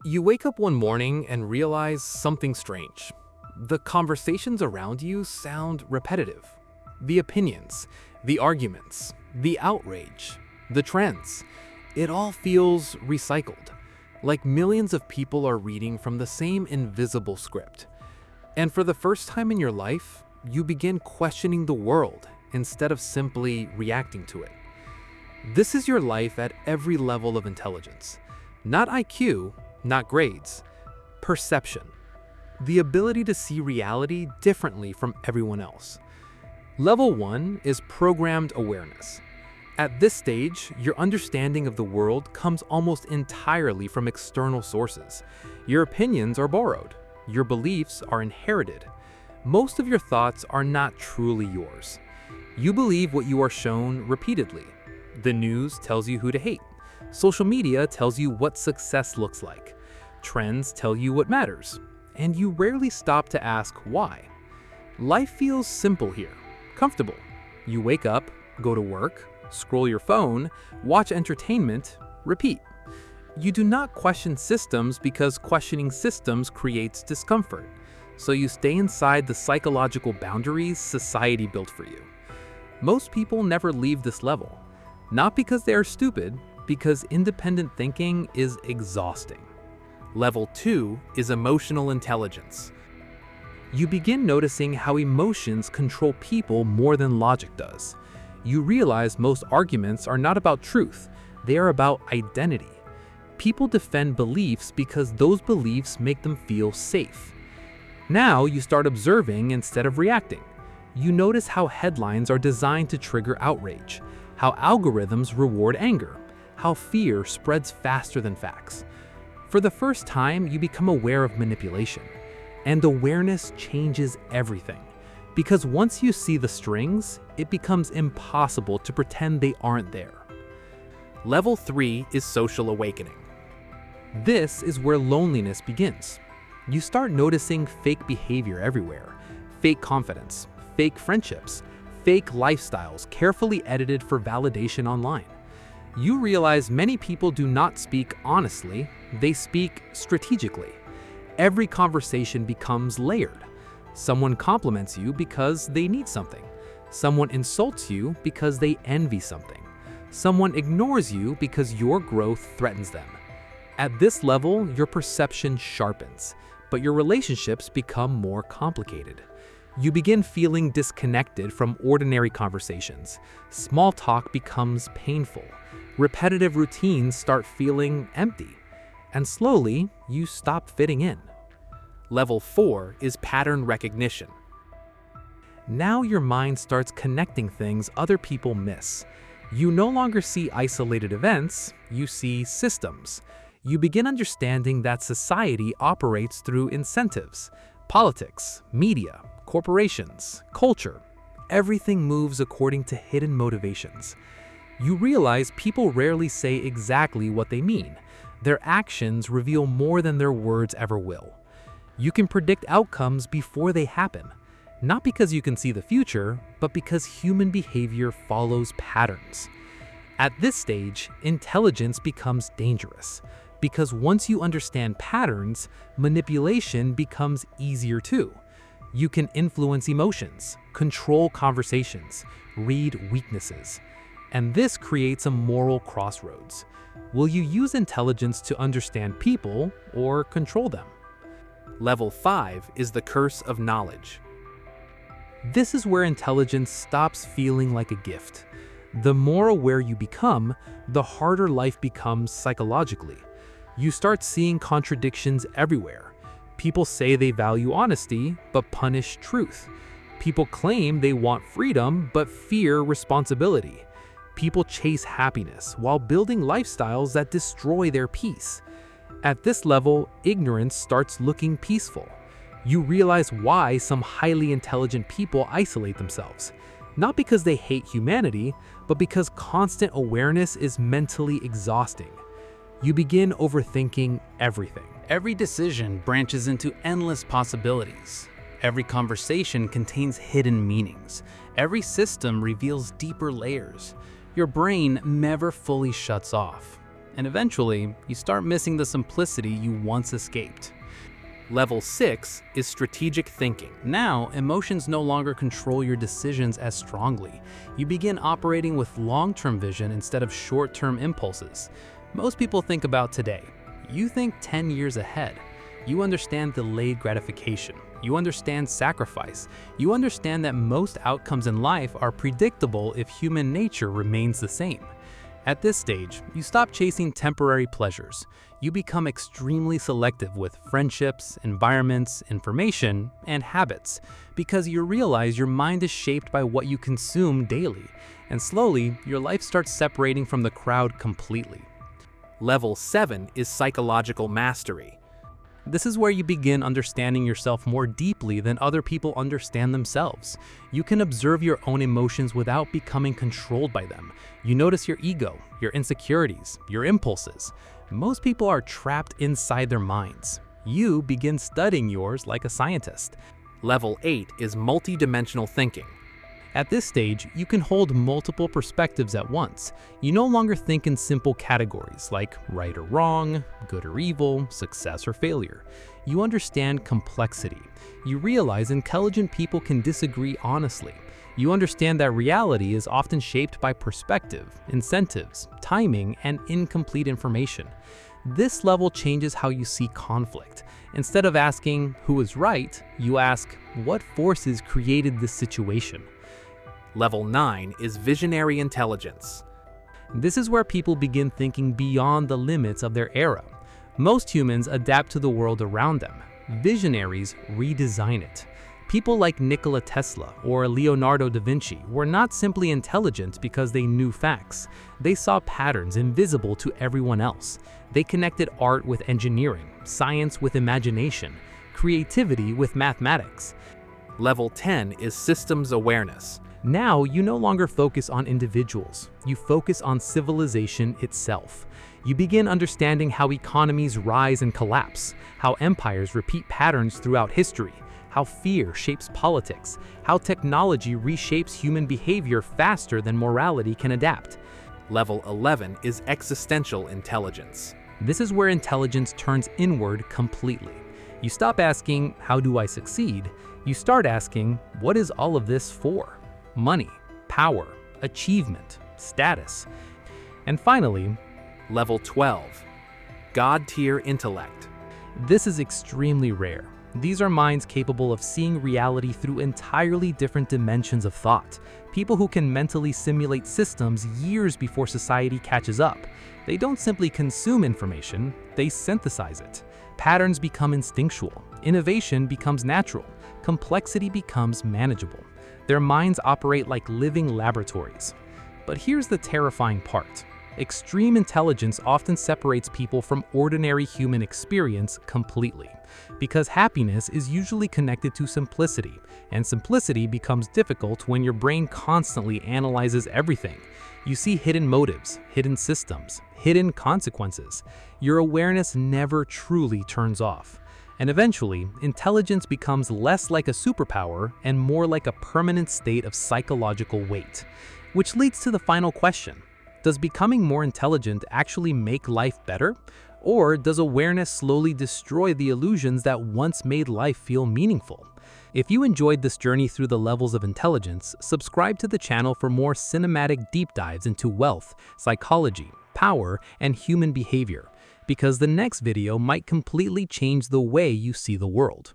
You wake up one morning and realize something strange. The conversations around you sound repetitive. The opinions, the arguments, the outrage, the trends, it all feels recycled, like millions of people are reading from the same invisible script. And for the first time in your life, you begin questioning the world instead of simply reacting to it. This is your life at every level of intelligence. Not IQ, not grades, perception. The ability to see reality differently from everyone else. Level 1 is programmed awareness. At this stage, your understanding of the world comes almost entirely from external sources. Your opinions are borrowed. Your beliefs are inherited. Most of your thoughts are not truly yours. You believe what you are shown repeatedly. The news tells you who to hate. Social media tells you what success looks like. Trends tell you what matters. And you rarely stop to ask why. Life feels simple here, comfortable. You wake up, go to work, scroll your phone, watch entertainment, repeat. You do not question systems because questioning systems creates discomfort. So you stay inside the psychological boundaries society built for you. Most people never leave this level. Not because they are stupid, because independent thinking is exhausting. Level 2 is emotional intelligence. You begin noticing how emotions control people more than logic does. You realize most arguments are not about truth, they are about identity. People defend beliefs because those beliefs make them feel safe. Now you start observing instead of reacting. You notice how headlines are designed to trigger outrage, how algorithms reward anger, how fear spreads faster than facts. For the first time, you become aware of manipulation. And awareness changes everything. Because once you see the strings, it becomes impossible to pretend they aren't there. Level 3 is social awakening. This is where loneliness begins. You start noticing fake behavior everywhere, fake confidence, fake friendships, fake lifestyles carefully edited for validation online. You realize many people do not speak honestly, they speak strategically. Every conversation becomes layered. Someone compliments you because they need something. Someone insults you because they envy something. Someone ignores you because your growth threatens them. At this level, your perception sharpens, but your relationships become more complicated. You begin feeling disconnected from ordinary conversations. Small talk becomes painful. Repetitive routines start feeling empty. And slowly, you stop fitting in. Level 4 is pattern recognition. Now your mind starts connecting things other people miss. You no longer see isolated events, you see systems. You begin understanding that society operates through incentives. Politics, media, corporations, culture. Everything moves according to hidden motivations. You realize people rarely say exactly what they mean. Their actions reveal more than their words ever will. You can predict outcomes before they happen, not because you can see the future, but because human behavior follows patterns. At this stage, intelligence becomes dangerous, because once you understand patterns, manipulation becomes easier too. You can influence emotions, control conversations, read weaknesses. And this creates a moral crossroads. Will you use intelligence to understand people or control them? Level 5 is the curse of knowledge. This is where intelligence stops feeling like a gift. The more aware you become, the harder life becomes psychologically. You start seeing contradictions everywhere. People say they value honesty, but punish truth. People claim they want freedom, but fear responsibility. People chase happiness while building lifestyles that destroy their peace. At this level, ignorance starts looking peaceful. You realize why some highly intelligent people isolate themselves. Not because they hate humanity, but because constant awareness is mentally exhausting. You begin overthinking everything. Every decision branches into endless possibilities. Every conversation contains hidden meanings. Every system reveals deeper layers. Your brain never fully shuts off. and eventually, you start missing the simplicity you once escaped. Level 6 is strategic thinking. Now, emotions no longer control your decisions as strongly. You begin operating with long-term vision instead of short-term impulses. Most people think about today. You think 10 years ahead. You understand delayed gratification. You understand sacrifice. You understand that most outcomes in life are predictable if human nature remains the same. At this stage, you stop chasing temporary pleasures. You become extremely selective with friendships, environments, information, and habits, because you realize your mind is shaped by what you consume daily, and slowly, your life starts separating from the crowd completely. Level 7 is psychological mastery. This is where you begin understanding yourself more deeply than other people understand themselves. You can observe your own emotions without becoming controlled by them. You notice your ego, your insecurities, your impulses. Most people are trapped inside their minds. You begin studying yours like a scientist. Level 8 is multidimensional thinking. At this stage, you can hold multiple perspectives at once. You no longer think in simple categories like right or wrong, good or evil, success or failure. You understand complexity. You realize intelligent people can disagree honestly. You understand that reality is often shaped by perspective, incentives, timing, and incomplete information. This level changes how you see conflict. Instead of asking who is right, you ask what forces created this situation. Level 9 is visionary intelligence. This is where people begin thinking beyond the limits of their era. Most humans adapt to the world around them. Visionaries redesign it. People like Nikola Tesla or Leonardo da Vinci were not simply intelligent because they knew facts. They saw patterns invisible to everyone else. They connected art with engineering, science with imagination, creativity with mathematics. Level 10 is systems awareness. Now, you no longer focus on individuals. You focus on civilization itself. You begin understanding how economies rise and collapse, how empires repeat patterns throughout history, how fear shapes politics, how technology reshapes human behavior faster than morality can adapt. Level 11 is existential intelligence. This is where intelligence turns inward completely. You stop asking, how do I succeed? You start asking, what is all of this for? Money, power, achievement, status. And finally, Level 12, God-tier intellect. This is extremely rare. These are minds capable of seeing reality through entirely different dimensions of thought. People who can mentally simulate systems years before society catches up. They don't simply consume information, they synthesize it. Patterns become instinctual. Innovation becomes natural. Complexity becomes manageable. Their minds operate like living laboratories. But here's the terrifying part. Extreme intelligence often separates people from ordinary human experience completely, because happiness is usually connected to simplicity, and simplicity becomes difficult when your brain constantly analyzes everything. You see hidden motives, hidden systems, hidden consequences. Your awareness never truly turns off. And eventually, intelligence becomes less like a superpower and more like a permanent state of psychological weight. Which leads to the final question. Does becoming more intelligent actually make life better? Or does awareness slowly destroy the illusions that once made life feel meaningful? If you enjoyed this journey through the levels of intelligence, subscribe to the channel for more cinematic deep dives into wealth, psychology, power, and human behavior, because the next video might completely change the way you see the world.